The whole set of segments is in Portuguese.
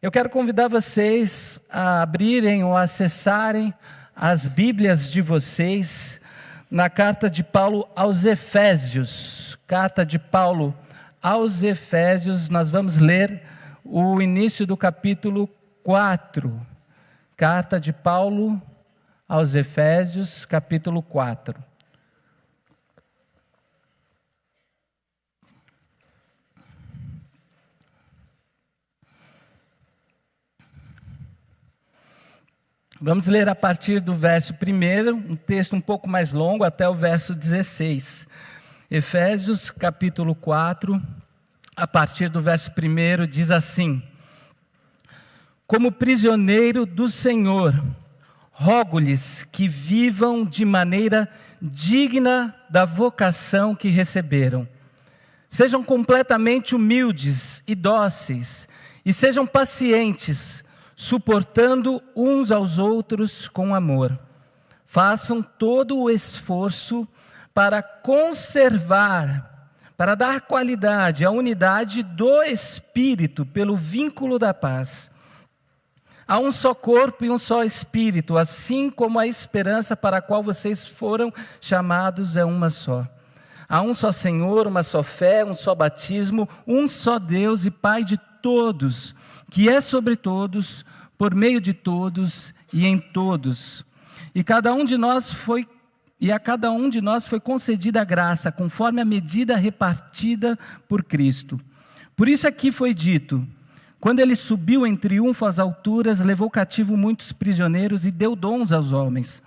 Eu quero convidar vocês a abrirem ou acessarem as Bíblias de vocês na carta de Paulo aos Efésios. Carta de Paulo aos Efésios, nós vamos ler o início do capítulo 4. Carta de Paulo aos Efésios, capítulo 4. Vamos ler a partir do verso 1, um texto um pouco mais longo, até o verso 16. Efésios, capítulo 4, a partir do verso 1, diz assim: Como prisioneiro do Senhor, rogo-lhes que vivam de maneira digna da vocação que receberam. Sejam completamente humildes e dóceis, e sejam pacientes, suportando uns aos outros com amor. Façam todo o esforço para conservar, para dar qualidade à unidade do Espírito pelo vínculo da paz. Há um só corpo e um só Espírito, assim como a esperança para a qual vocês foram chamados é uma só. Há um só Senhor, uma só fé, um só batismo, um só Deus e Pai de todos, que é sobre todos, por meio de todos e em todos. E a cada um de nós foi concedida a graça, conforme a medida repartida por Cristo. Por isso aqui foi dito: quando ele subiu em triunfo às alturas, levou cativo muitos prisioneiros e deu dons aos homens.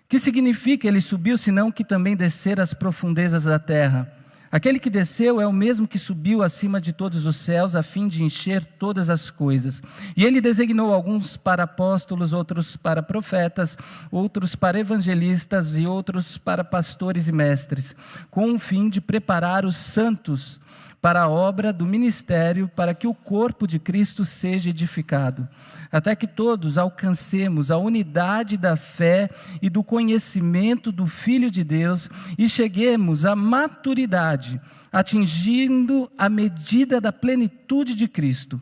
Que significa ele subiu, senão que também descer às profundezas da terra? Aquele que desceu é o mesmo que subiu acima de todos os céus, a fim de encher todas as coisas. E ele designou alguns para apóstolos, outros para profetas, outros para evangelistas e outros para pastores e mestres, com o fim de preparar os santos para a obra do ministério, para que o corpo de Cristo seja edificado, até que todos alcancemos a unidade da fé e do conhecimento do Filho de Deus e cheguemos à maturidade, atingindo a medida da plenitude de Cristo.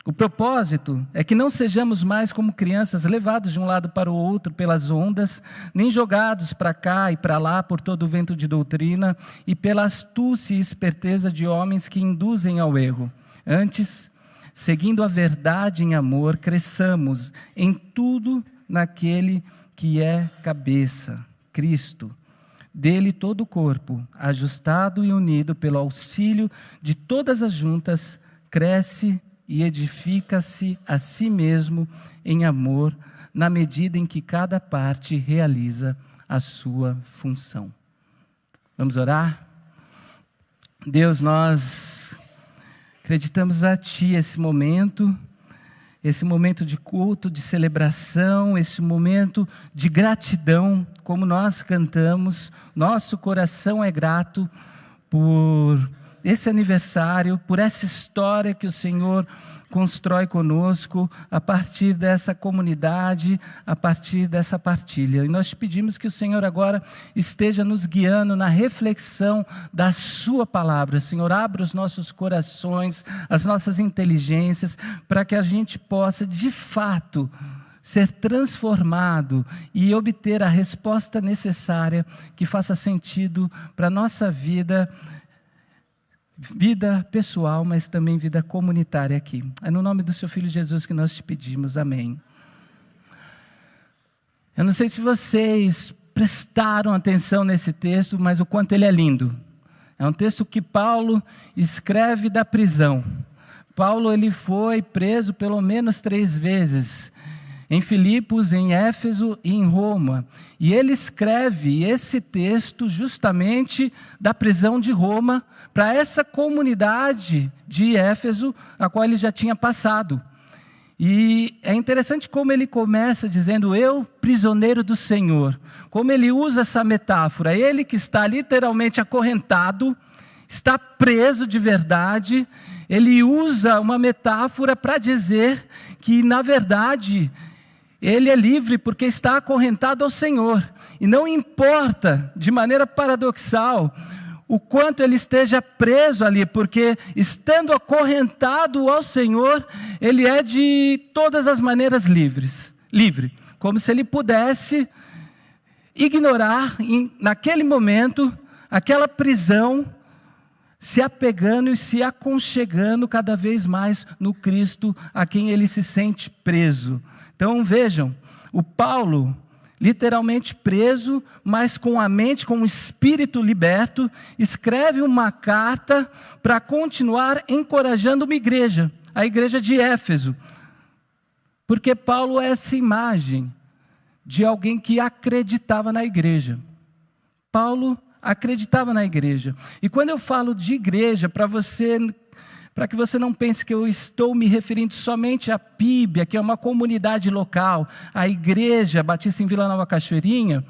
O propósito é que não sejamos mais como crianças levados de um lado para o outro pelas ondas, nem jogados para cá e para lá por todo o vento de doutrina e pela astúcia e esperteza de homens que induzem ao erro. Antes, seguindo a verdade em amor, cresçamos em tudo naquele que é cabeça, Cristo. Dele todo o corpo, ajustado e unido pelo auxílio de todas as juntas, cresce e edifica-se a si mesmo em amor, na medida em que cada parte realiza a sua função. Vamos orar? Deus, nós acreditamos a Ti esse momento de culto, de celebração, esse momento de gratidão, como nós cantamos. Nosso coração é grato por esse aniversário, por essa história que o Senhor constrói conosco, a partir dessa comunidade, a partir dessa partilha. E nós te pedimos que o Senhor agora esteja nos guiando na reflexão da sua palavra. Senhor, abra os nossos corações, as nossas inteligências, para que a gente possa, de fato, ser transformado e obter a resposta necessária que faça sentido para a nossa vida pessoal, mas também vida comunitária aqui. É no nome do seu Filho Jesus que nós te pedimos, amém. Eu não sei se vocês prestaram atenção nesse texto, mas o quanto ele é lindo. É um texto que Paulo escreve da prisão. Paulo ele foi preso pelo menos 3 vezes, em Filipos, em Éfeso e em Roma. E ele escreve esse texto justamente da prisão de Roma para essa comunidade de Éfeso, a qual ele já tinha passado. E é interessante como ele começa dizendo: eu, prisioneiro do Senhor. Como ele usa essa metáfora, ele que está literalmente acorrentado, está preso de verdade, ele usa uma metáfora para dizer que, na verdade, ele é livre porque está acorrentado ao Senhor. E não importa, de maneira paradoxal, o quanto ele esteja preso ali, porque estando acorrentado ao Senhor, ele é de todas as maneiras livre, como se ele pudesse ignorar, naquele momento, aquela prisão, se apegando e se aconchegando cada vez mais no Cristo, a quem ele se sente preso. Então vejam, o Paulo, literalmente preso, mas com a mente, com o espírito liberto, escreve uma carta para continuar encorajando uma igreja, a igreja de Éfeso. Porque Paulo é essa imagem de alguém que acreditava na igreja. Paulo acreditava na igreja. E quando eu falo de igreja, para que você não pense que eu estou me referindo somente à Píbia, que é uma comunidade local, a Igreja Batista em Vila Nova Cachoeirinha,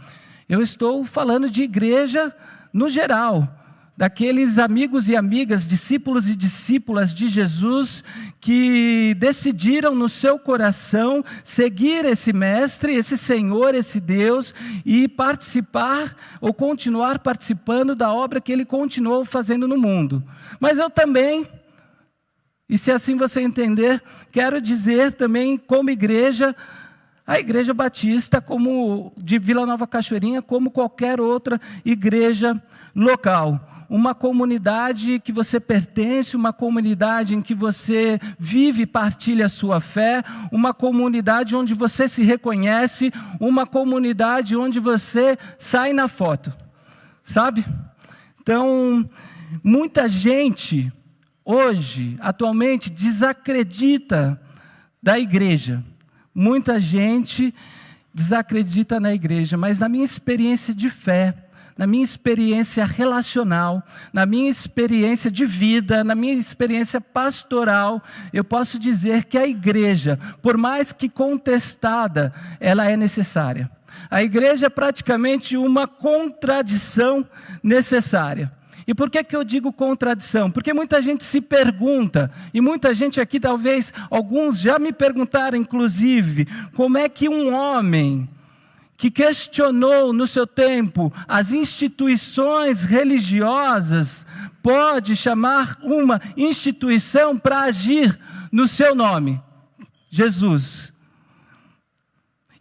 eu estou falando de igreja no geral, daqueles amigos e amigas, discípulos e discípulas de Jesus, que decidiram no seu coração seguir esse mestre, esse Senhor, esse Deus, e participar ou continuar participando da obra que ele continuou fazendo no mundo. Mas eu também, e se assim você entender, quero dizer também como igreja, a Igreja Batista como de Vila Nova Cachoeirinha, como qualquer outra igreja local. Uma comunidade que você pertence, uma comunidade em que você vive e partilha a sua fé, uma comunidade onde você se reconhece, uma comunidade onde você sai na foto, sabe? Então, muita gente hoje, atualmente, desacredita da igreja. Muita gente desacredita na igreja, mas na minha experiência de fé, na minha experiência relacional, na minha experiência de vida, na minha experiência pastoral, eu posso dizer que a igreja, por mais que contestada, ela é necessária. A igreja é praticamente uma contradição necessária. E por que eu digo contradição? Porque muita gente se pergunta, e muita gente aqui, talvez alguns já me perguntaram inclusive, como é que um homem que questionou no seu tempo as instituições religiosas pode chamar uma instituição para agir no seu nome? Jesus.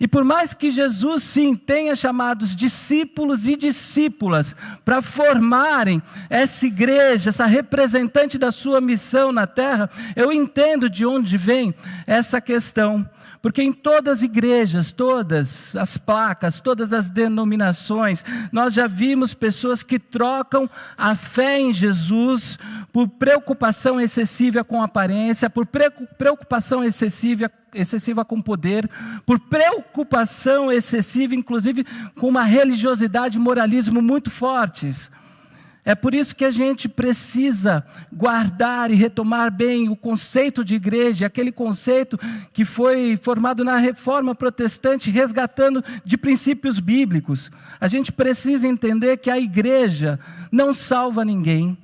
E por mais que Jesus, sim, tenha chamado os discípulos e discípulas para formarem essa igreja, essa representante da sua missão na terra, eu entendo de onde vem essa questão. Porque em todas as igrejas, todas as placas, todas as denominações, nós já vimos pessoas que trocam a fé em Jesus por preocupação excessiva com aparência, por preocupação excessiva com poder, por preocupação excessiva, inclusive, com uma religiosidade e moralismo muito fortes. É por isso que a gente precisa guardar e retomar bem o conceito de igreja, aquele conceito que foi formado na Reforma Protestante, resgatando de princípios bíblicos. A gente precisa entender que a igreja não salva ninguém.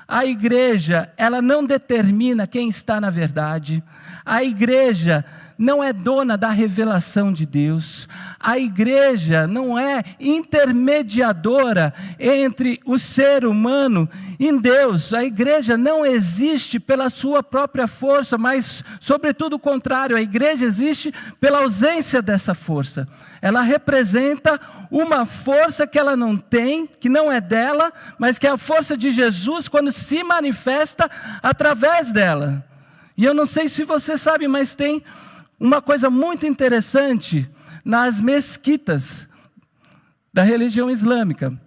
A igreja, ela não determina quem está na verdade. A igreja não é dona da revelação de Deus. A igreja não é intermediadora entre o ser humano e Deus. A igreja não existe pela sua própria força, mas, sobretudo, o contrário. A igreja existe pela ausência dessa força. Ela representa uma força que ela não tem, que não é dela, mas que é a força de Jesus quando se manifesta através dela. E eu não sei se você sabe, mas tem uma coisa muito interessante nas mesquitas da religião islâmica.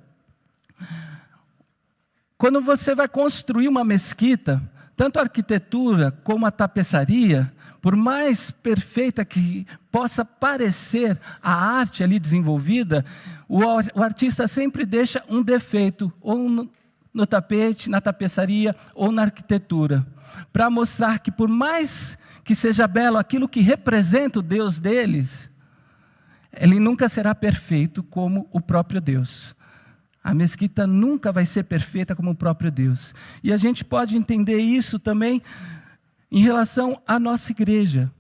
Quando você vai construir uma mesquita, tanto a arquitetura como a tapeçaria, por mais perfeita que possa parecer a arte ali desenvolvida, o artista sempre deixa um defeito, ou no tapete, na tapeçaria, ou na arquitetura, para mostrar que por mais que seja belo aquilo que representa o Deus deles, ele nunca será perfeito como o próprio Deus. A mesquita nunca vai ser perfeita como o próprio Deus. E a gente pode entender isso também em relação à nossa igreja.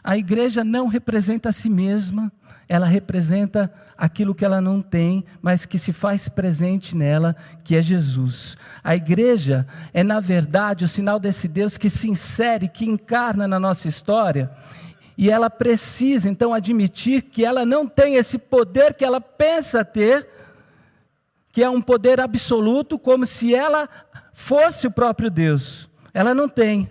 A igreja não representa a si mesma, ela representa aquilo que ela não tem, mas que se faz presente nela, que é Jesus. A igreja é, na verdade, o sinal desse Deus que se insere, que encarna na nossa história, e ela precisa, então, admitir que ela não tem esse poder que ela pensa ter, que é um poder absoluto, como se ela fosse o próprio Deus. Ela não tem.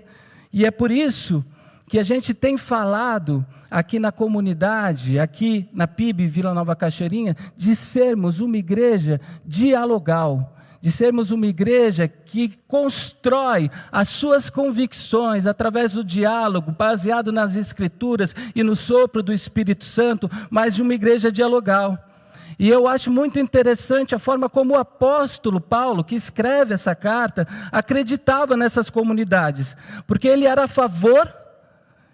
E é por isso que a gente tem falado aqui na comunidade, aqui na PIB Vila Nova Cachoeirinha, de sermos uma igreja dialogal, de sermos uma igreja que constrói as suas convicções através do diálogo, baseado nas Escrituras e no sopro do Espírito Santo, mas de uma igreja dialogal. E eu acho muito interessante a forma como o apóstolo Paulo, que escreve essa carta, acreditava nessas comunidades, porque ele era a favor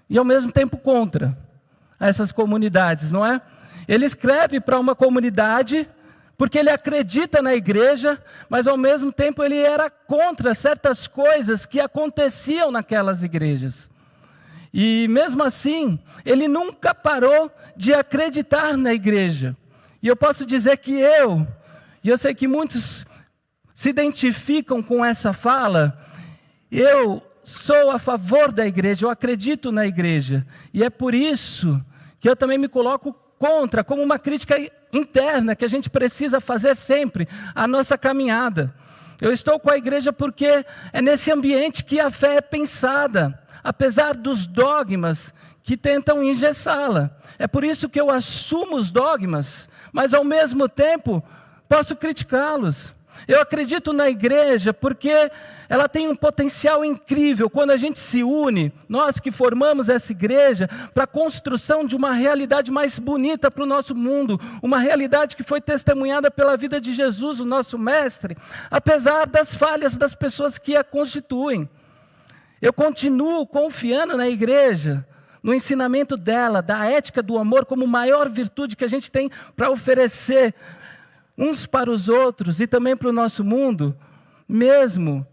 e ao mesmo tempo contra essas comunidades, não é? Ele escreve para uma comunidade porque ele acredita na igreja, mas ao mesmo tempo ele era contra certas coisas que aconteciam naquelas igrejas. E mesmo assim, ele nunca parou de acreditar na igreja. E eu posso dizer que e eu sei que muitos se identificam com essa fala, eu sou a favor da igreja, eu acredito na igreja. E é por isso que eu também me coloco contra, como uma crítica interna que a gente precisa fazer sempre, a nossa caminhada. Eu estou com a igreja porque é nesse ambiente que a fé é pensada, apesar dos dogmas que tentam engessá-la. É por isso que eu assumo os dogmas, mas ao mesmo tempo posso criticá-los. Eu acredito na igreja porque ela tem um potencial incrível quando a gente se une, nós que formamos essa igreja, para a construção de uma realidade mais bonita para o nosso mundo, uma realidade que foi testemunhada pela vida de Jesus, o nosso mestre, apesar das falhas das pessoas que a constituem. Eu continuo confiando na igreja, no ensinamento dela, da ética do amor como maior virtude que a gente tem para oferecer uns para os outros e também para o nosso mundo, mesmo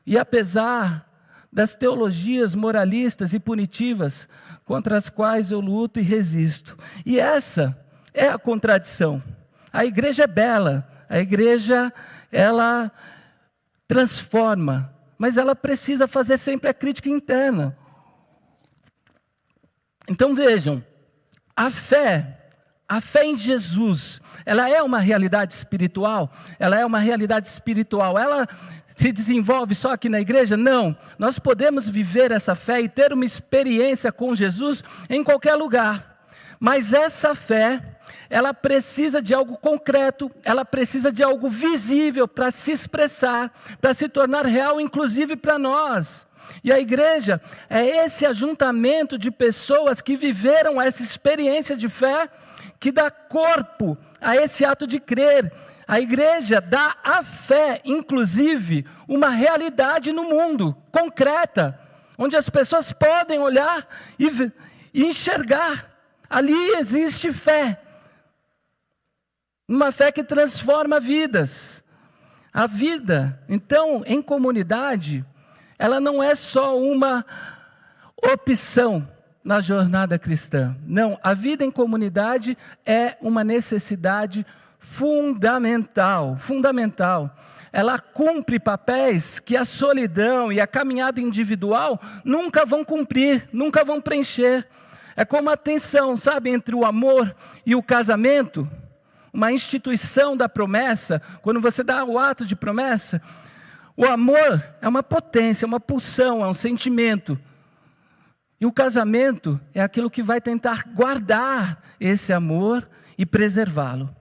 e apesar das teologias moralistas e punitivas contra as quais eu luto e resisto. E essa é a contradição. A igreja é bela, a igreja, ela transforma, mas ela precisa fazer sempre a crítica interna. Então vejam, a fé em Jesus, ela é uma realidade espiritual? Ela é uma realidade espiritual. Ela se desenvolve só aqui na igreja? Não. Nós podemos viver essa fé e ter uma experiência com Jesus em qualquer lugar. Mas essa fé, ela precisa de algo concreto, ela precisa de algo visível para se expressar, para se tornar real, inclusive para nós. E a igreja é esse ajuntamento de pessoas que viveram essa experiência de fé, que dá corpo a esse ato de crer. A igreja dá à fé, inclusive, uma realidade no mundo, concreta, onde as pessoas podem olhar e enxergar. Ali existe fé, uma fé que transforma vidas. A vida, então, em comunidade, ela não é só uma opção na jornada cristã. Não, a vida em comunidade é uma necessidade fundamental. Ela cumpre papéis que a solidão e a caminhada individual nunca vão cumprir, nunca vão preencher. É como a tensão, sabe, entre o amor e o casamento. Uma instituição da promessa, quando você dá o ato de promessa, o amor é uma potência, uma pulsão, é um sentimento. E o casamento é aquilo que vai tentar guardar esse amor e preservá-lo.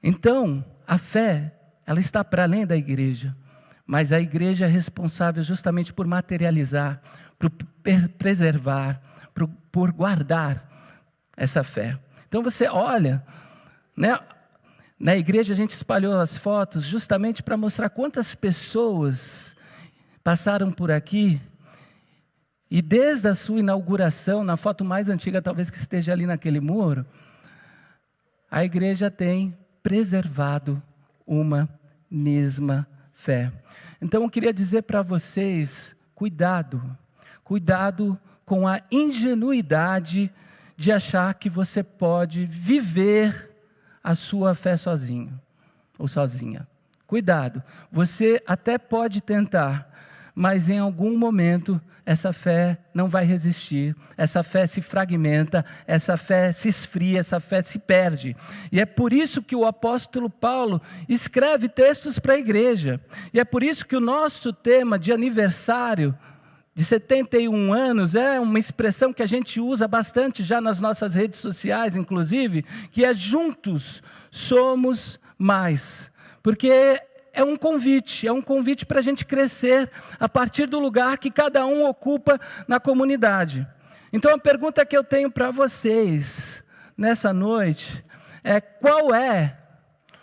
Então, a fé, ela está para além da igreja. Mas a igreja é responsável justamente por materializar, por preservar, por guardar essa fé. Então você olha, né? Na igreja a gente espalhou as fotos justamente para mostrar quantas pessoas passaram por aqui. E desde a sua inauguração, na foto mais antiga talvez que esteja ali naquele muro, a igreja tem preservado uma mesma fé. Então eu queria dizer para vocês, cuidado com a ingenuidade de achar que você pode viver a sua fé sozinho ou sozinha. Cuidado, você até pode tentar, mas em algum momento essa fé não vai resistir, essa fé se fragmenta, essa fé se esfria, essa fé se perde. E é por isso que o apóstolo Paulo escreve textos para a igreja. E é por isso que o nosso tema de aniversário de 71 anos é uma expressão que a gente usa bastante já nas nossas redes sociais, inclusive, que é juntos somos mais. Porque é um convite para a gente crescer a partir do lugar que cada um ocupa na comunidade. Então a pergunta que eu tenho para vocês nessa noite é: qual é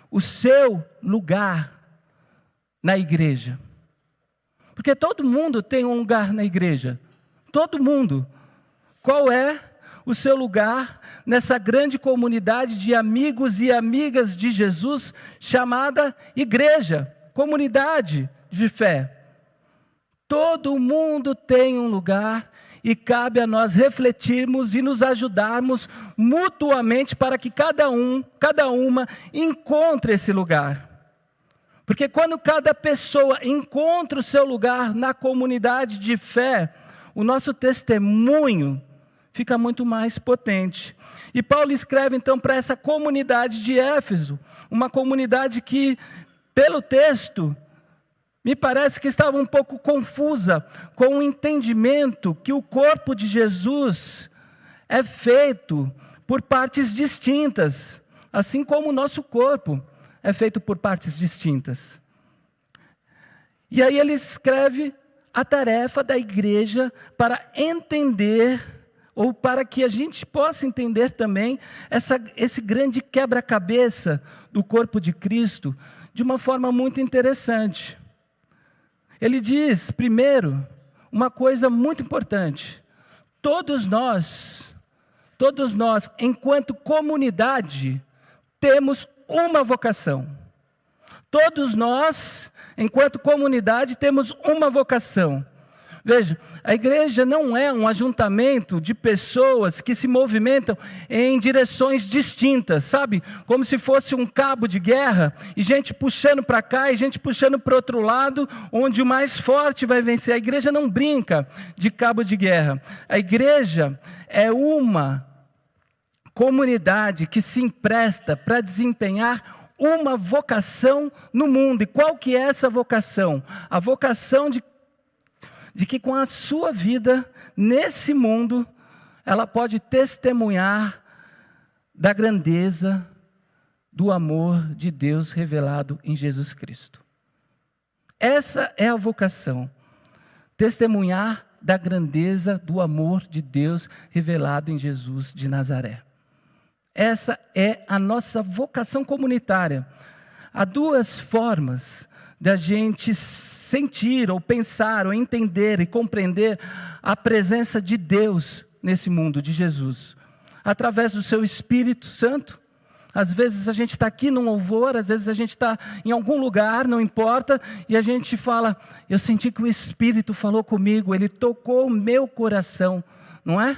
o seu lugar na igreja? Porque todo mundo tem um lugar na igreja, todo mundo. Qual é o seu lugar nessa grande comunidade de amigos e amigas de Jesus, chamada igreja, comunidade de fé? Todo mundo tem um lugar e cabe a nós refletirmos e nos ajudarmos mutuamente para que cada uma encontre esse lugar. Porque quando cada pessoa encontra o seu lugar na comunidade de fé, o nosso testemunho fica muito mais potente. E Paulo escreve então para essa comunidade de Éfeso, uma comunidade que, pelo texto, me parece que estava um pouco confusa com o entendimento que o corpo de Jesus é feito por partes distintas, assim como o nosso corpo é feito por partes distintas. E aí ele escreve a tarefa da igreja para entender, ou para que a gente possa entender também, esse grande quebra-cabeça do corpo de Cristo, de uma forma muito interessante. Ele diz, primeiro, uma coisa muito importante: todos nós, enquanto comunidade, temos uma vocação. Todos nós, enquanto comunidade, temos uma vocação. Veja, a igreja não é um ajuntamento de pessoas que se movimentam em direções distintas, sabe? Como se fosse um cabo de guerra, e gente puxando para cá e gente puxando para o outro lado, onde o mais forte vai vencer. A igreja não brinca de cabo de guerra. A igreja é uma comunidade que se empresta para desempenhar uma vocação no mundo. E qual que é essa vocação? A vocação de que com a sua vida, nesse mundo, ela pode testemunhar da grandeza do amor de Deus revelado em Jesus Cristo. Essa é a vocação. Testemunhar da grandeza do amor de Deus revelado em Jesus de Nazaré. Essa é a nossa vocação comunitária. Há duas formas da gente sentir, ou pensar, ou entender e compreender a presença de Deus nesse mundo, de Jesus. Através do seu Espírito Santo. Às vezes a gente está aqui num louvor, às vezes a gente está em algum lugar, não importa, e a gente fala: eu senti que o Espírito falou comigo, Ele tocou o meu coração, não é?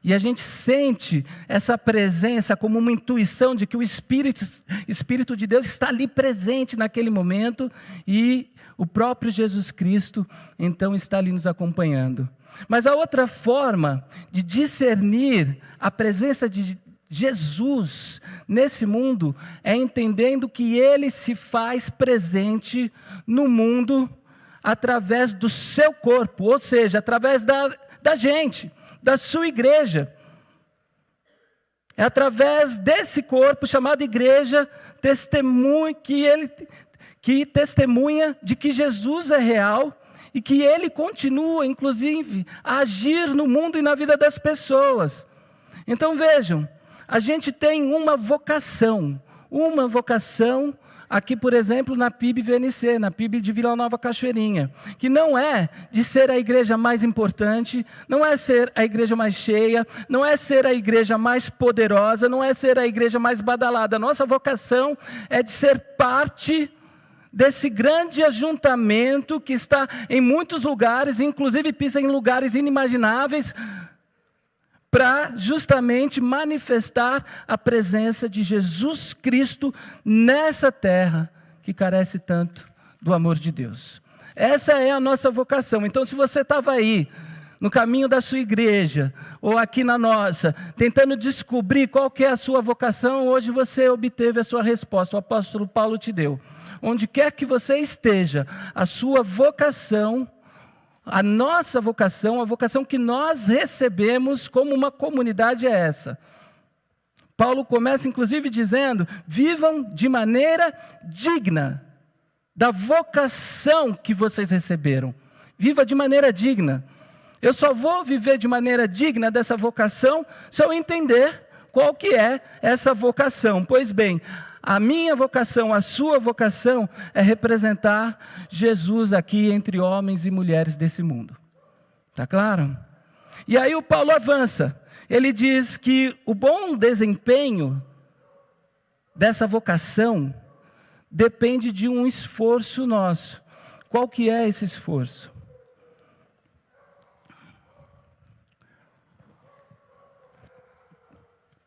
E a gente sente essa presença como uma intuição de que o Espírito de Deus está ali presente naquele momento, e o próprio Jesus Cristo então está ali nos acompanhando. Mas a outra forma de discernir a presença de Jesus nesse mundo é entendendo que Ele se faz presente no mundo através do seu corpo, ou seja, através da gente, da sua igreja. É através desse corpo chamado igreja que testemunha de que Jesus é real e que Ele continua, inclusive, a agir no mundo e na vida das pessoas. Então vejam, a gente tem uma vocação aqui, por exemplo, na PIB VNC, na PIB de Vila Nova Cachoeirinha, que não é de ser a igreja mais importante, não é ser a igreja mais cheia, não é ser a igreja mais poderosa, não é ser a igreja mais badalada. A nossa vocação é de ser parte desse grande ajuntamento que está em muitos lugares, inclusive pisa em lugares inimagináveis, para justamente manifestar a presença de Jesus Cristo nessa terra que carece tanto do amor de Deus. Essa é a nossa vocação. Então, se você estava aí, no caminho da sua igreja, ou aqui na nossa, tentando descobrir qual que é a sua vocação, hoje você obteve a sua resposta, o apóstolo Paulo te deu. Onde quer que você esteja, a sua vocação, a nossa vocação, a vocação que nós recebemos como uma comunidade é essa. Paulo começa inclusive dizendo, vivam de maneira digna da vocação que vocês receberam. Viva de maneira digna. Eu só vou viver de maneira digna dessa vocação se eu entender qual que é essa vocação. Pois bem, a minha vocação, a sua vocação é representar Jesus aqui entre homens e mulheres desse mundo. Está claro? E aí o Paulo avança. Ele diz que o bom desempenho dessa vocação depende de um esforço nosso. Qual que é esse esforço?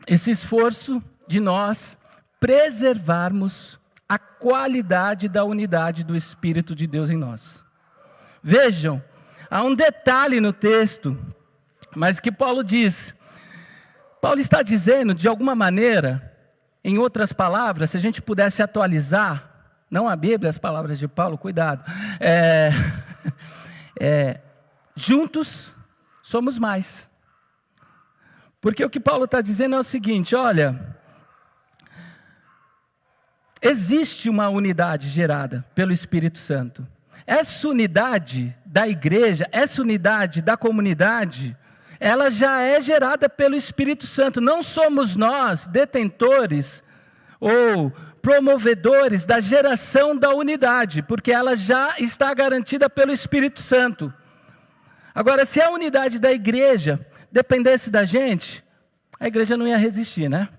Esse esforço de nós preservarmos a qualidade da unidade do Espírito de Deus em nós. Vejam, há um detalhe no texto, mas que Paulo diz. Paulo está dizendo, de alguma maneira, em outras palavras, se a gente pudesse atualizar, não a Bíblia, as palavras de Paulo, cuidado, juntos somos mais. Porque o que Paulo está dizendo é o seguinte, olha, existe uma unidade gerada pelo Espírito Santo. Essa unidade da igreja, essa unidade da comunidade, ela já é gerada pelo Espírito Santo. Não somos nós detentores ou promovedores da geração da unidade, porque ela já está garantida pelo Espírito Santo. Agora, se a unidade da igreja dependesse da gente, a igreja não ia resistir, né?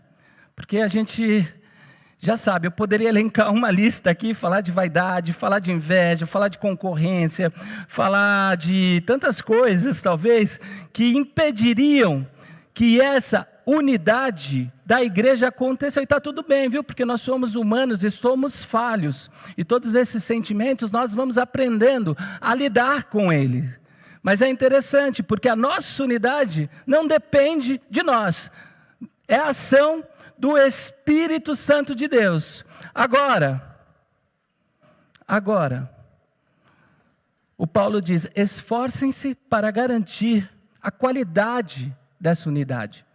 Porque a gente já sabe, eu poderia elencar uma lista aqui, falar de vaidade, falar de inveja, falar de concorrência, falar de tantas coisas, talvez, que impediriam que essa unidade da igreja aconteça. E está tudo bem, viu? Porque nós somos humanos e somos falhos. E todos esses sentimentos nós vamos aprendendo a lidar com eles. Mas é interessante, porque a nossa unidade não depende de nós. É a ação do Espírito Santo de Deus. Agora, o Paulo diz, esforcem-se para garantir a qualidade dessa unidade.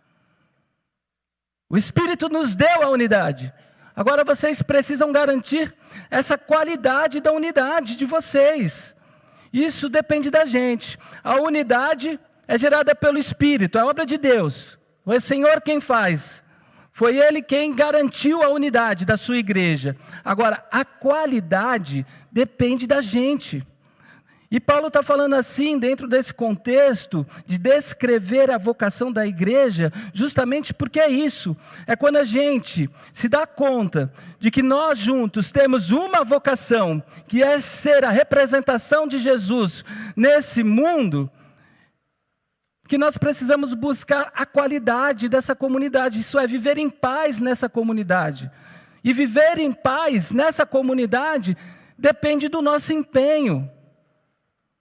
O Espírito nos deu a unidade. Agora vocês precisam garantir essa qualidade da unidade de vocês. Isso depende da gente. A unidade é gerada pelo Espírito, é obra de Deus. É o Senhor quem faz. Foi Ele quem garantiu a unidade da sua igreja. Agora, a qualidade depende da gente. E Paulo está falando assim, dentro desse contexto, de descrever a vocação da igreja, justamente porque é isso. É quando a gente se dá conta de que nós juntos temos uma vocação, que é ser a representação de Jesus nesse mundo, que nós precisamos buscar a qualidade dessa comunidade. Isso é viver em paz nessa comunidade. E viver em paz nessa comunidade depende do nosso empenho.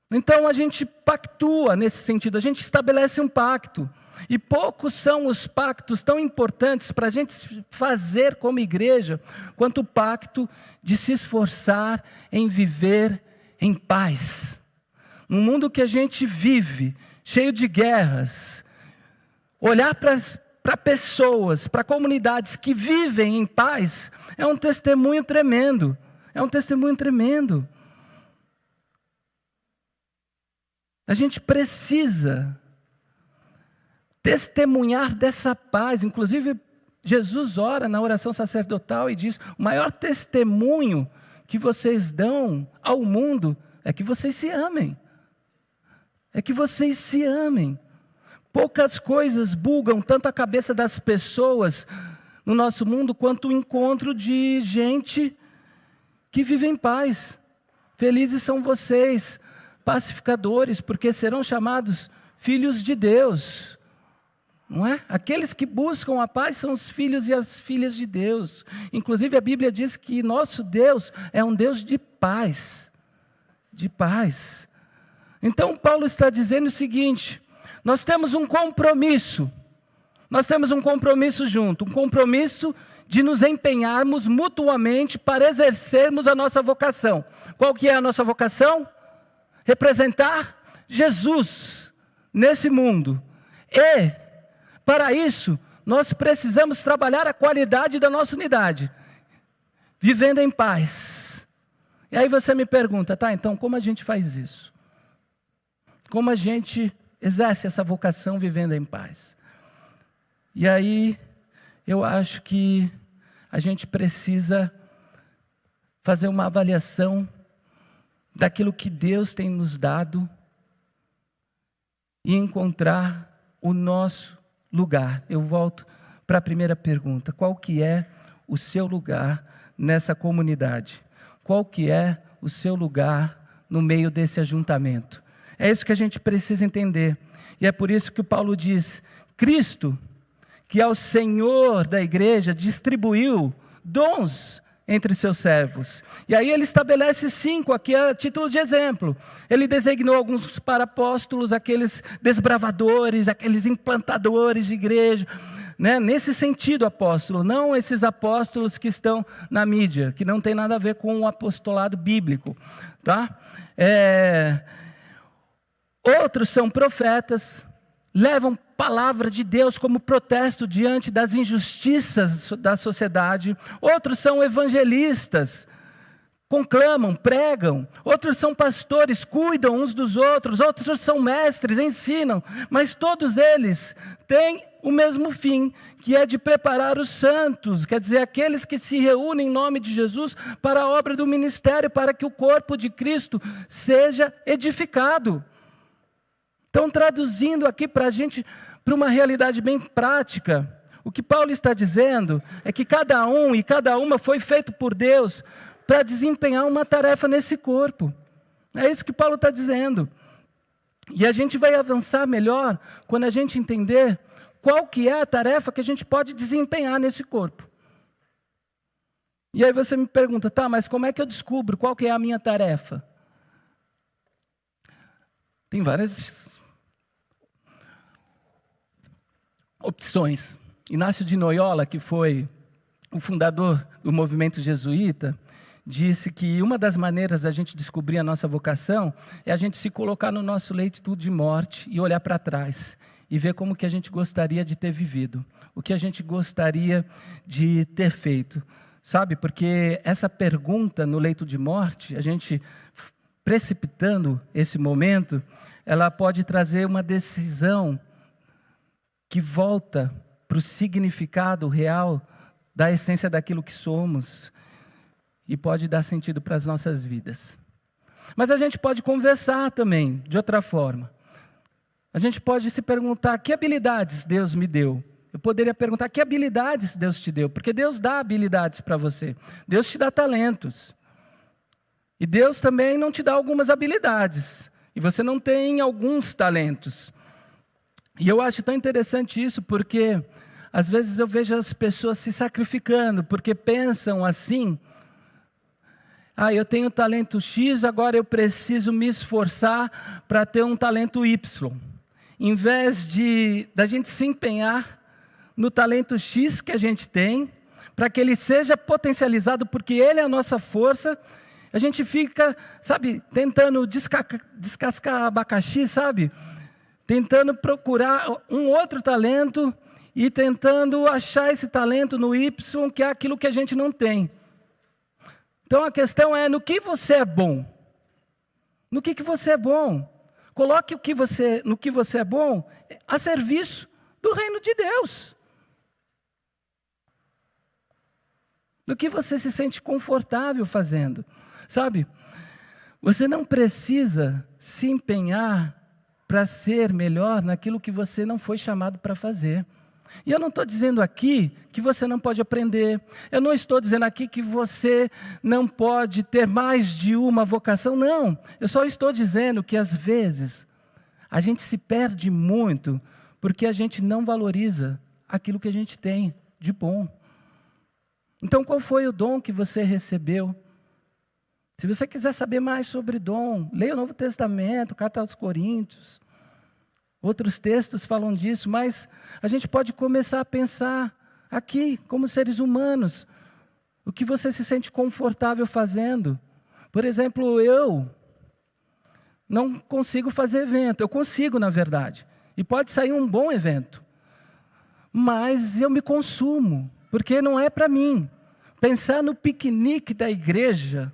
Então a gente pactua nesse sentido, a gente estabelece um pacto. E poucos são os pactos tão importantes para a gente fazer como igreja, quanto o pacto de se esforçar em viver em paz. No mundo que a gente vive, cheio de guerras, olhar para pessoas, para comunidades que vivem em paz, é um testemunho tremendo. É um testemunho tremendo. A gente precisa testemunhar dessa paz. Inclusive, Jesus ora na oração sacerdotal e diz, o maior testemunho que vocês dão ao mundo é que vocês se amem. É que vocês se amem. Poucas coisas bugam tanto a cabeça das pessoas no nosso mundo quanto o encontro de gente que vive em paz. Felizes são vocês, pacificadores, porque serão chamados filhos de Deus. Não é? Aqueles que buscam a paz são os filhos e as filhas de Deus. Inclusive a Bíblia diz que nosso Deus é um Deus de paz. De paz. Então Paulo está dizendo o seguinte: nós temos um compromisso. Nós temos um compromisso junto. Um compromisso de nos empenharmos mutuamente para exercermos a nossa vocação. Qual que é a nossa vocação? Representar Jesus nesse mundo. E, para isso, nós precisamos trabalhar a qualidade da nossa unidade, vivendo em paz. E aí você me pergunta, tá, então como a gente faz isso? Como a gente exerce essa vocação vivendo em paz? E aí, eu acho que a gente precisa fazer uma avaliação daquilo que Deus tem nos dado e encontrar o nosso lugar. Eu volto para a primeira pergunta: qual que é o seu lugar nessa comunidade? Qual que é o seu lugar no meio desse ajuntamento? É isso que a gente precisa entender. E é por isso que o Paulo diz: Cristo, que é o Senhor da igreja, distribuiu dons entre seus servos. E aí ele estabelece 5 aqui a título de exemplo. Ele designou alguns para apóstolos, aqueles desbravadores, aqueles implantadores de igreja, né? Nesse sentido, apóstolo, não esses apóstolos que estão na mídia, que não tem nada a ver com o apostolado bíblico, tá? Outros são profetas, levam palavra de Deus como protesto diante das injustiças da sociedade. Outros são evangelistas, conclamam, pregam. Outros são pastores, cuidam uns dos outros. Outros são mestres, ensinam. Mas todos eles têm o mesmo fim, que é de preparar os santos, quer dizer, aqueles que se reúnem em nome de Jesus para a obra do ministério, para que o corpo de Cristo seja edificado. Então, traduzindo aqui para a gente, para uma realidade bem prática, o que Paulo está dizendo é que cada um e cada uma foi feito por Deus para desempenhar uma tarefa nesse corpo. É isso que Paulo está dizendo. E a gente vai avançar melhor quando a gente entender qual que é a tarefa que a gente pode desempenhar nesse corpo. E aí você me pergunta, tá, mas como é que eu descubro qual que é a minha tarefa? Tem várias opções. Inácio de Loyola, que foi o fundador do movimento jesuíta, disse que uma das maneiras da gente descobrir a nossa vocação é a gente se colocar no nosso leito de morte e olhar para trás e ver como que a gente gostaria de ter vivido, o que a gente gostaria de ter feito, sabe? Porque essa pergunta no leito de morte, a gente precipitando esse momento, ela pode trazer uma decisão que volta para o significado real da essência daquilo que somos e pode dar sentido para as nossas vidas. Mas a gente pode conversar também de outra forma. A gente pode se perguntar, que habilidades Deus me deu? Eu poderia perguntar, que habilidades Deus te deu? Porque Deus dá habilidades para você. Deus te dá talentos. E Deus também não te dá algumas habilidades. E você não tem alguns talentos. E eu acho tão interessante isso, porque às vezes eu vejo as pessoas se sacrificando, porque pensam assim: eu tenho talento X, agora eu preciso me esforçar para ter um talento Y. Em vez da gente se empenhar no talento X que a gente tem, para que ele seja potencializado, porque ele é a nossa força, a gente fica, sabe, tentando descascar abacaxi, sabe? Tentando procurar um outro talento e tentando achar esse talento no Y, que é aquilo que a gente não tem. Então a questão é, no que você é bom? No que você é bom? Coloque no que você é bom a serviço do reino de Deus. No que você se sente confortável fazendo, sabe? Você não precisa se empenhar para ser melhor naquilo que você não foi chamado para fazer. E eu não estou dizendo aqui que você não pode aprender. Eu não estou dizendo aqui que você não pode ter mais de uma vocação. Não, eu só estou dizendo que às vezes a gente se perde muito porque a gente não valoriza aquilo que a gente tem de bom. Então, qual foi o dom que você recebeu? Se você quiser saber mais sobre dom, leia o Novo Testamento, Carta aos Coríntios. Outros textos falam disso, mas a gente pode começar a pensar aqui, como seres humanos, o que você se sente confortável fazendo. Por exemplo, eu não consigo fazer evento. Eu consigo, na verdade. E pode sair um bom evento. Mas eu me consumo, porque não é para mim. Pensar no piquenique da igreja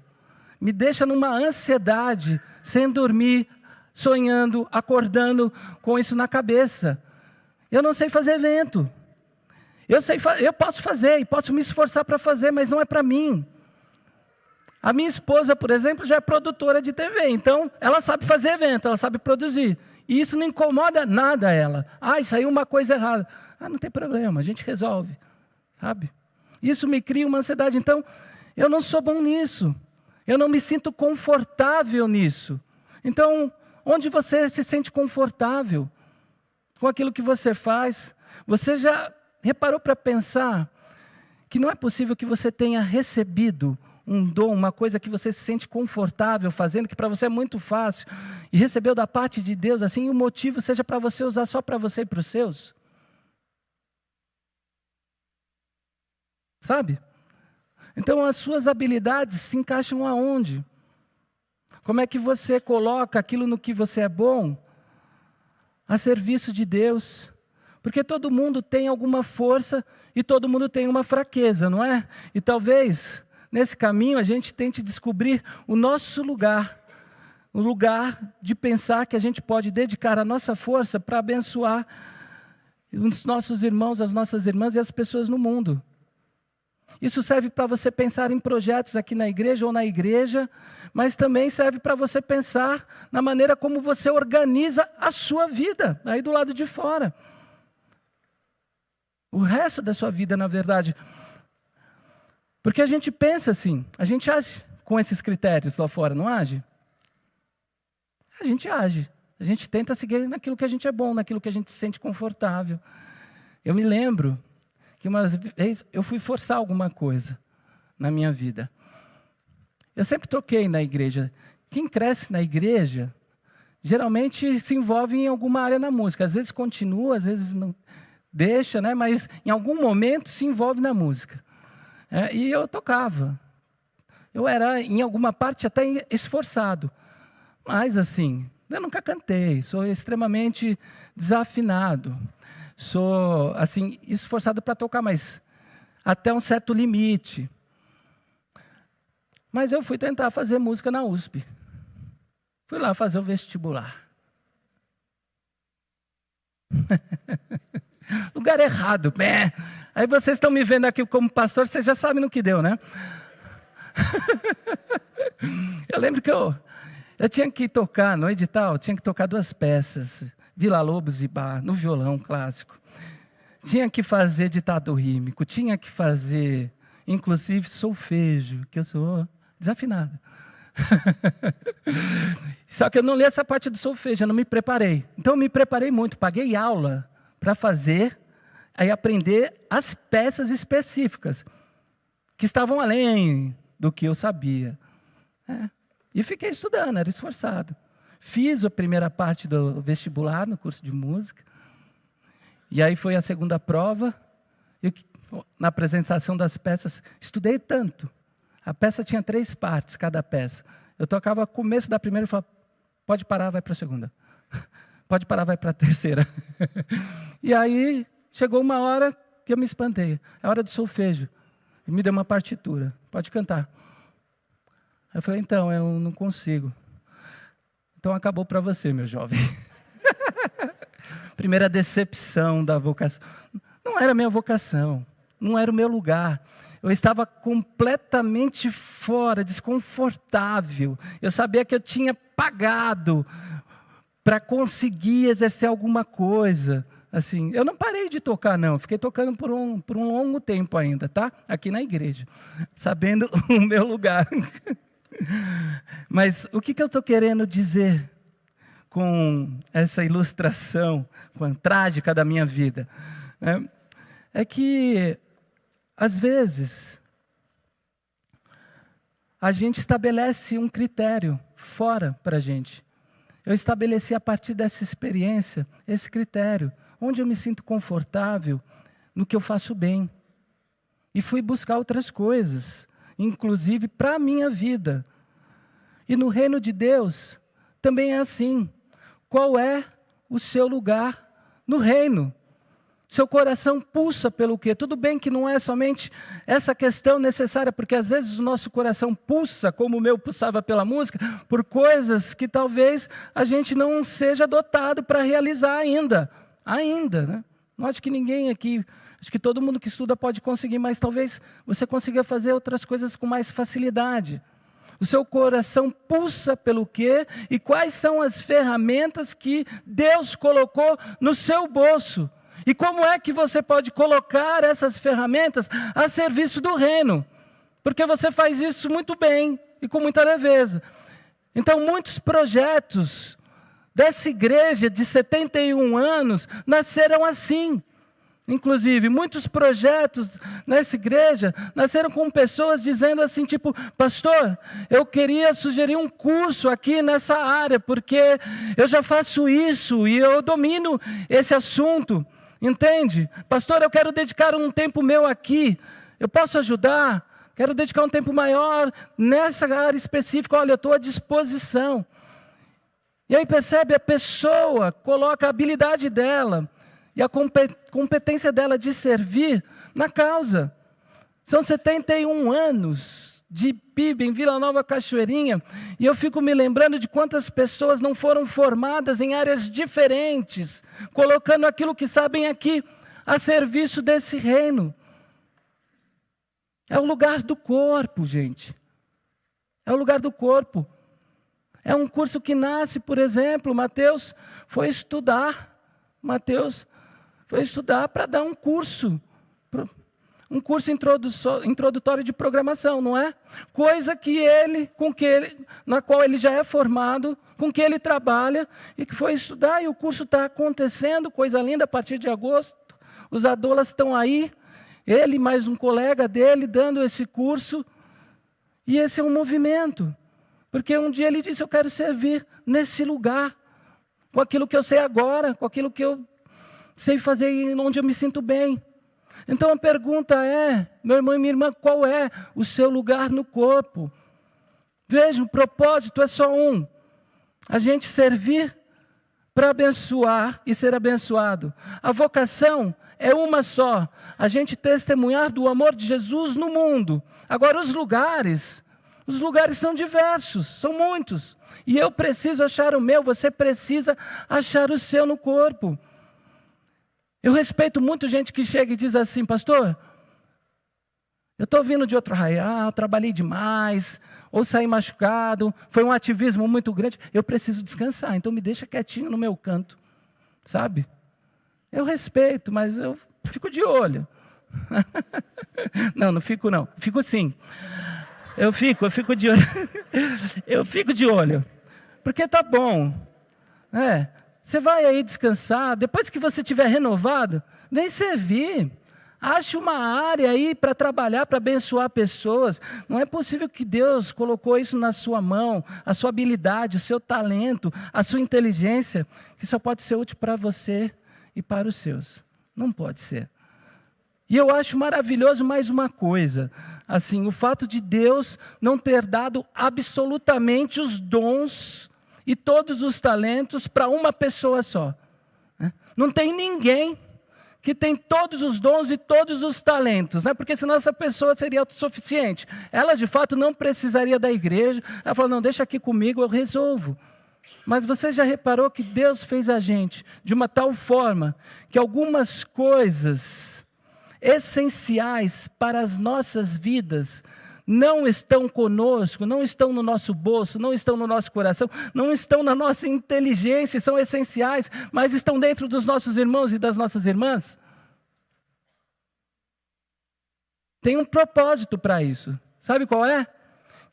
me deixa numa ansiedade, sem dormir, sonhando, acordando com isso na cabeça. Eu não sei fazer evento. Eu posso fazer e posso me esforçar para fazer, mas não é para mim. A minha esposa, por exemplo, já é produtora de TV, então ela sabe fazer evento, ela sabe produzir. E isso não incomoda nada ela. Saiu uma coisa errada. Não tem problema, a gente resolve, sabe? Isso me cria uma ansiedade, então eu não sou bom nisso. Eu não me sinto confortável nisso. Então, onde você se sente confortável com aquilo que você faz? Você já reparou para pensar que não é possível que você tenha recebido um dom, uma coisa que você se sente confortável fazendo, que para você é muito fácil, e recebeu da parte de Deus, assim, e o motivo seja para você usar só para você e para os seus? Sabe? Então, as suas habilidades se encaixam aonde? Como é que você coloca aquilo no que você é bom a serviço de Deus? Porque todo mundo tem alguma força e todo mundo tem uma fraqueza, não é? E talvez nesse caminho a gente tente descobrir o nosso lugar, o lugar de pensar que a gente pode dedicar a nossa força para abençoar os nossos irmãos, as nossas irmãs e as pessoas no mundo. Isso serve para você pensar em projetos aqui na igreja ou na igreja, mas também serve para você pensar na maneira como você organiza a sua vida, aí do lado de fora. O resto da sua vida, na verdade. Porque a gente pensa assim, a gente age com esses critérios lá fora, não age? A gente age. A gente tenta seguir naquilo que a gente é bom, naquilo que a gente se sente confortável. Eu me lembro que uma vez eu fui forçar alguma coisa na minha vida. Eu sempre toquei na igreja. Quem cresce na igreja, geralmente se envolve em alguma área na música. Às vezes continua, às vezes não deixa, né? Mas em algum momento se envolve na música. E eu tocava. Eu era, em alguma parte, até esforçado. Mas, assim, eu nunca cantei. Sou extremamente desafinado. Sou, assim, esforçado para tocar, mas até um certo limite. Mas eu fui tentar fazer música na USP. Fui lá fazer o vestibular. Lugar errado. Aí vocês estão me vendo aqui como pastor, vocês já sabem no que deu, né? Eu lembro que eu tinha que tocar, no edital, tinha que tocar 2 peças. Vila Lobos e Bar, no violão clássico. Tinha que fazer ditado rímico, tinha que fazer, inclusive, solfejo, que eu sou desafinado. Só que eu não li essa parte do solfejo, eu não me preparei. Então eu me preparei muito, paguei aula para fazer, aí aprender as peças específicas, que estavam além do que eu sabia. E fiquei estudando, era esforçado. Fiz a primeira parte do vestibular, no curso de música. E aí foi a segunda prova. Na apresentação das peças, estudei tanto. A peça tinha 3 partes, cada peça. Eu tocava o começo da primeira e falava, pode parar, vai para a segunda. Pode parar, vai para a terceira. E aí, chegou uma hora que eu me espantei. É a hora do solfejo. E me deu uma partitura. Pode cantar. Aí eu falei, então, eu não consigo. Então acabou para você, meu jovem. Primeira decepção da vocação. Não era a minha vocação, não era o meu lugar. Eu estava completamente fora, desconfortável. Eu sabia que eu tinha pagado para conseguir exercer alguma coisa. Assim, eu não parei de tocar, não. Fiquei tocando por um longo tempo ainda, tá? Aqui na igreja, sabendo o meu lugar. Mas o que eu estou querendo dizer com essa ilustração trágica da minha vida, é que, às vezes, a gente estabelece um critério fora para a gente. Eu estabeleci a partir dessa experiência, esse critério, onde eu me sinto confortável no que eu faço bem. E fui buscar outras coisas, inclusive para a minha vida. E no reino de Deus, também é assim. Qual é o seu lugar no reino? Seu coração pulsa pelo quê? Tudo bem que não é somente essa questão necessária, porque às vezes o nosso coração pulsa, como o meu pulsava pela música, por coisas que talvez a gente não seja dotado para realizar ainda. Né? Não acho que ninguém aqui, acho que todo mundo que estuda pode conseguir, mas talvez você consiga fazer outras coisas com mais facilidade. O seu coração pulsa pelo quê? E quais são as ferramentas que Deus colocou no seu bolso? E como é que você pode colocar essas ferramentas a serviço do reino? Porque você faz isso muito bem e com muita leveza. Então, muitos projetos dessa igreja de 71 anos nasceram assim. Inclusive, muitos projetos nessa igreja nasceram com pessoas dizendo assim, tipo, pastor, eu queria sugerir um curso aqui nessa área, porque eu já faço isso e eu domino esse assunto. Entende? Pastor, eu quero dedicar um tempo meu aqui. Eu posso ajudar? Quero dedicar um tempo maior nessa área específica. Olha, eu estou à disposição. E aí percebe, a pessoa coloca a habilidade dela e a competência dela de servir na causa. São 71 anos de PIB em Vila Nova Cachoeirinha, e eu fico me lembrando de quantas pessoas não foram formadas em áreas diferentes, colocando aquilo que sabem aqui a serviço desse reino. É o lugar do corpo, gente. É o lugar do corpo. É um curso que nasce, por exemplo, Mateus foi estudar para dar um curso introdutório de programação, não é? Coisa na qual ele já é formado, com que ele trabalha, e que foi estudar, e o curso está acontecendo, coisa linda, a partir de agosto, os adolas estão aí, ele mais um colega dele dando esse curso, e esse é um movimento, porque um dia ele disse, eu quero servir nesse lugar, com aquilo que eu sei agora, com aquilo que eu sei fazer e onde eu me sinto bem. Então a pergunta é, meu irmão e minha irmã, qual é o seu lugar no corpo? Veja, o propósito é só um. A gente servir para abençoar e ser abençoado. A vocação é uma só. A gente testemunhar do amor de Jesus no mundo. Agora os lugares são diversos, são muitos. E eu preciso achar o meu, você precisa achar o seu no corpo. Eu respeito muito gente que chega e diz assim, pastor, eu estou vindo de outro arraial, trabalhei demais, ou saí machucado, foi um ativismo muito grande, eu preciso descansar, então me deixa quietinho no meu canto, sabe? Eu respeito, mas eu fico de olho. Não fico não, fico sim. Eu fico de olho. Eu fico de olho, porque tá bom, Você vai aí descansar, depois que você estiver renovado, vem servir. Ache uma área aí para trabalhar, para abençoar pessoas. Não é possível que Deus colocou isso na sua mão, a sua habilidade, o seu talento, a sua inteligência, que só pode ser útil para você e para os seus. Não pode ser. E eu acho maravilhoso mais uma coisa, assim, o fato de Deus não ter dado absolutamente os dons e todos os talentos para uma pessoa só. Não tem ninguém que tem todos os dons e todos os talentos, porque senão essa pessoa seria autossuficiente. Ela, de fato, não precisaria da igreja. Ela falou, não, deixa aqui comigo, eu resolvo. Mas você já reparou que Deus fez a gente de uma tal forma que algumas coisas essenciais para as nossas vidas não estão conosco, não estão no nosso bolso, não estão no nosso coração, não estão na nossa inteligência, são essenciais, mas estão dentro dos nossos irmãos e das nossas irmãs? Tem um propósito para isso. Sabe qual é?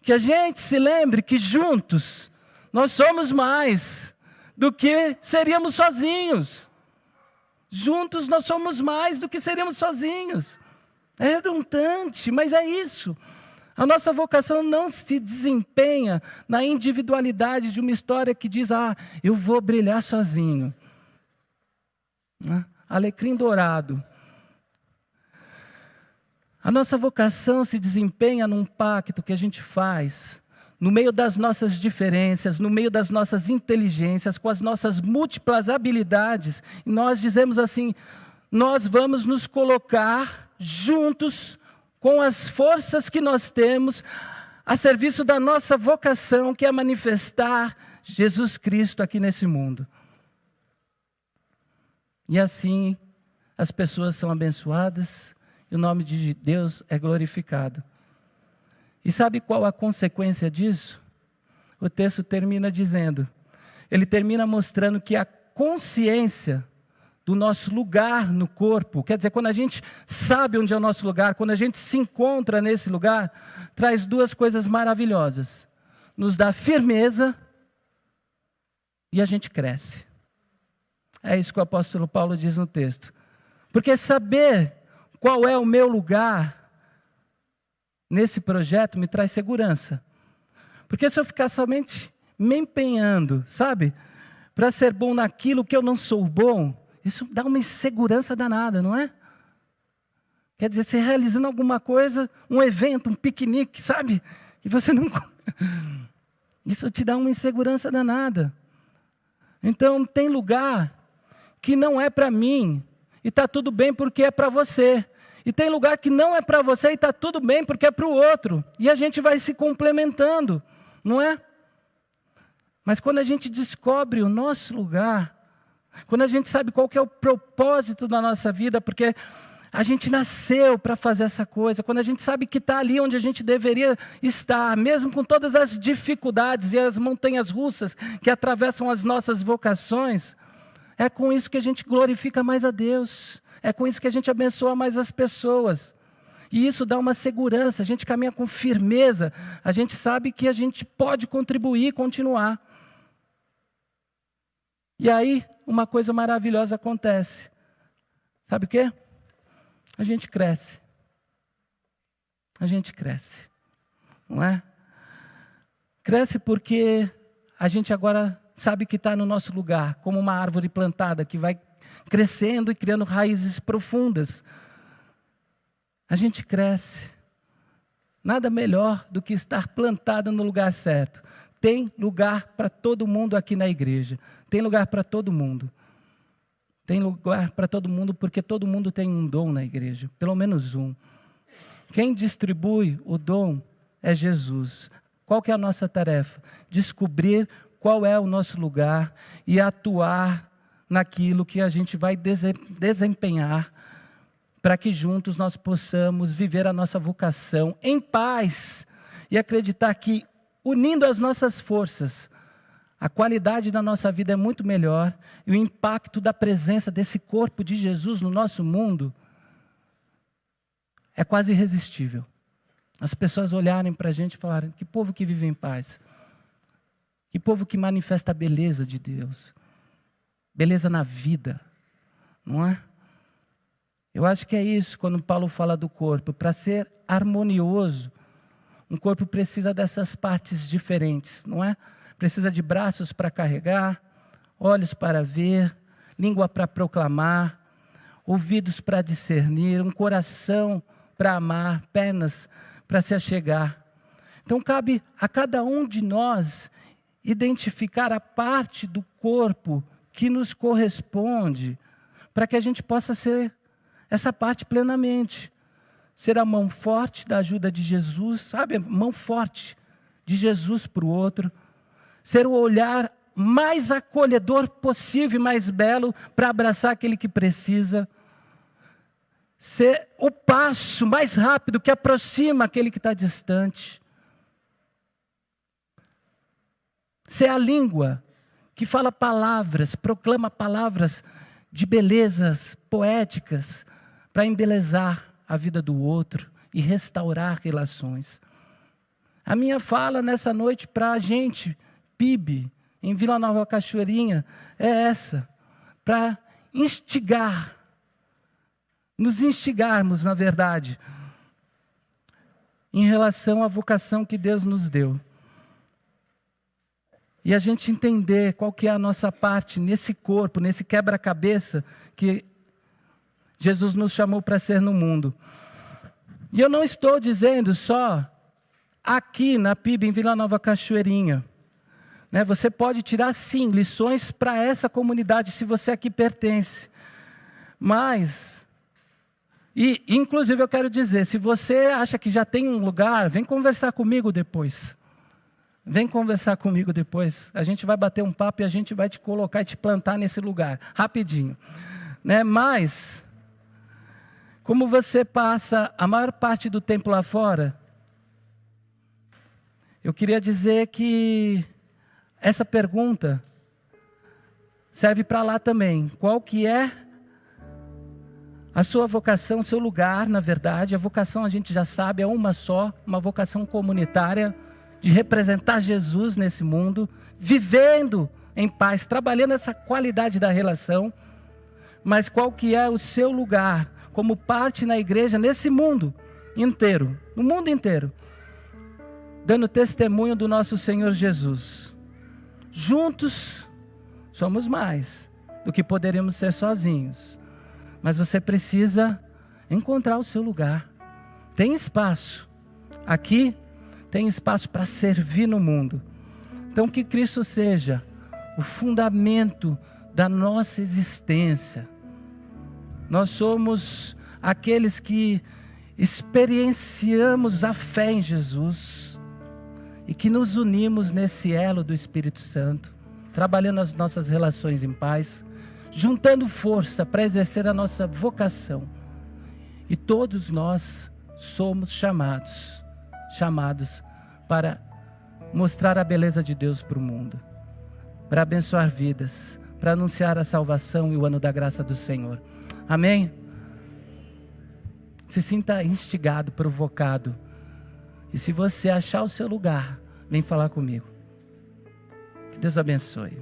Que a gente se lembre que juntos nós somos mais. do que seríamos sozinhos. Juntos nós somos mais do que seríamos sozinhos. É redundante, mas é isso. A nossa vocação não se desempenha na individualidade de uma história que diz, eu vou brilhar sozinho. Alecrim dourado. A nossa vocação se desempenha num pacto que a gente faz, no meio das nossas diferenças, no meio das nossas inteligências, com as nossas múltiplas habilidades. E nós dizemos assim, nós vamos nos colocar juntos com as forças que nós temos, a serviço da nossa vocação, que é manifestar Jesus Cristo aqui nesse mundo. E assim, as pessoas são abençoadas, e o nome de Deus é glorificado. E sabe qual a consequência disso? O texto termina dizendo, ele termina mostrando que a consciência do nosso lugar no corpo, quer dizer, quando a gente sabe onde é o nosso lugar, quando a gente se encontra nesse lugar, traz duas coisas maravilhosas. Nos dá firmeza e a gente cresce. É isso que o apóstolo Paulo diz no texto. Porque saber qual é o meu lugar nesse projeto me traz segurança. Porque se eu ficar somente me empenhando, sabe, para ser bom naquilo que eu não sou bom, isso dá uma insegurança danada, não é? Quer dizer, você realizando alguma coisa, um evento, um piquenique, sabe? E você não... Isso te dá uma insegurança danada. Então, tem lugar que não é para mim, e está tudo bem porque é para você. E tem lugar que não é para você e está tudo bem porque é para o outro. E a gente vai se complementando, não é? Mas quando a gente descobre o nosso lugar, quando a gente sabe qual que é o propósito da nossa vida, porque a gente nasceu para fazer essa coisa, quando a gente sabe que está ali onde a gente deveria estar, mesmo com todas as dificuldades e as montanhas russas que atravessam as nossas vocações, é com isso que a gente glorifica mais a Deus, é com isso que a gente abençoa mais as pessoas. E isso dá uma segurança, a gente caminha com firmeza, a gente sabe que a gente pode contribuir, continuar. E aí, uma coisa maravilhosa acontece. Sabe o quê? A gente cresce. A gente cresce. Não é? Cresce porque a gente agora sabe que está no nosso lugar, como uma árvore plantada que vai crescendo e criando raízes profundas. A gente cresce. Nada melhor do que estar plantado no lugar certo. Tem lugar para todo mundo aqui na igreja. Tem lugar para todo mundo. Tem lugar para todo mundo porque todo mundo tem um dom na igreja. Pelo menos um. Quem distribui o dom é Jesus. Qual que é a nossa tarefa? Descobrir qual é o nosso lugar e atuar naquilo que a gente vai desempenhar para que juntos nós possamos viver a nossa vocação em paz e acreditar que, unindo as nossas forças, a qualidade da nossa vida é muito melhor e o impacto da presença desse corpo de Jesus no nosso mundo é quase irresistível. As pessoas olharem para a gente e falarem, que povo que vive em paz, que povo que manifesta a beleza de Deus, beleza na vida, não é? Eu acho que é isso quando Paulo fala do corpo. Para ser harmonioso, um corpo precisa dessas partes diferentes, não é? Precisa de braços para carregar, olhos para ver, língua para proclamar, ouvidos para discernir, um coração para amar, pernas para se achegar. Então cabe a cada um de nós identificar a parte do corpo que nos corresponde, para que a gente possa ser essa parte plenamente. Ser a mão forte da ajuda de Jesus, sabe? A mão forte de Jesus para o outro. Ser o olhar mais acolhedor possível e mais belo para abraçar aquele que precisa. Ser o passo mais rápido que aproxima aquele que está distante. Ser a língua que fala palavras, proclama palavras de belezas poéticas para embelezar a vida do outro e restaurar relações. A minha fala nessa noite para a gente, PIB, em Vila Nova Cachoeirinha é essa, para instigar, nos instigarmos, na verdade, em relação à vocação que Deus nos deu. E a gente entender qual que é a nossa parte nesse corpo, nesse quebra-cabeça que Jesus nos chamou para ser no mundo. E eu não estou dizendo só aqui na PIB, em Vila Nova Cachoeirinha. Você pode tirar, sim, lições para essa comunidade, se você aqui pertence. Mas, inclusive eu quero dizer, se você acha que já tem um lugar, vem conversar comigo depois. Vem conversar comigo depois. A gente vai bater um papo e a gente vai te colocar e te plantar nesse lugar, rapidinho. Mas, como você passa a maior parte do tempo lá fora, eu queria dizer que essa pergunta serve para lá também. Qual que é a sua vocação, o seu lugar, na verdade? A vocação, a gente já sabe, é uma só, uma vocação comunitária, de representar Jesus nesse mundo, vivendo em paz, trabalhando essa qualidade da relação. Mas qual que é o seu lugar como parte na igreja nesse mundo inteiro, no mundo inteiro, dando testemunho do nosso Senhor Jesus? Juntos somos mais do que poderíamos ser sozinhos, mas você precisa encontrar o seu lugar. Tem espaço aqui, tem espaço para servir no mundo. Então que Cristo seja o fundamento da nossa existência. Nós somos aqueles que experienciamos a fé em Jesus e que nos unimos nesse elo do Espírito Santo, trabalhando as nossas relações em paz, juntando força para exercer a nossa vocação. E todos nós somos chamados para mostrar a beleza de Deus para o mundo, para abençoar vidas, para anunciar a salvação e o ano da graça do Senhor. Amém? Se sinta instigado, provocado. E se você achar o seu lugar, vem falar comigo. Que Deus abençoe.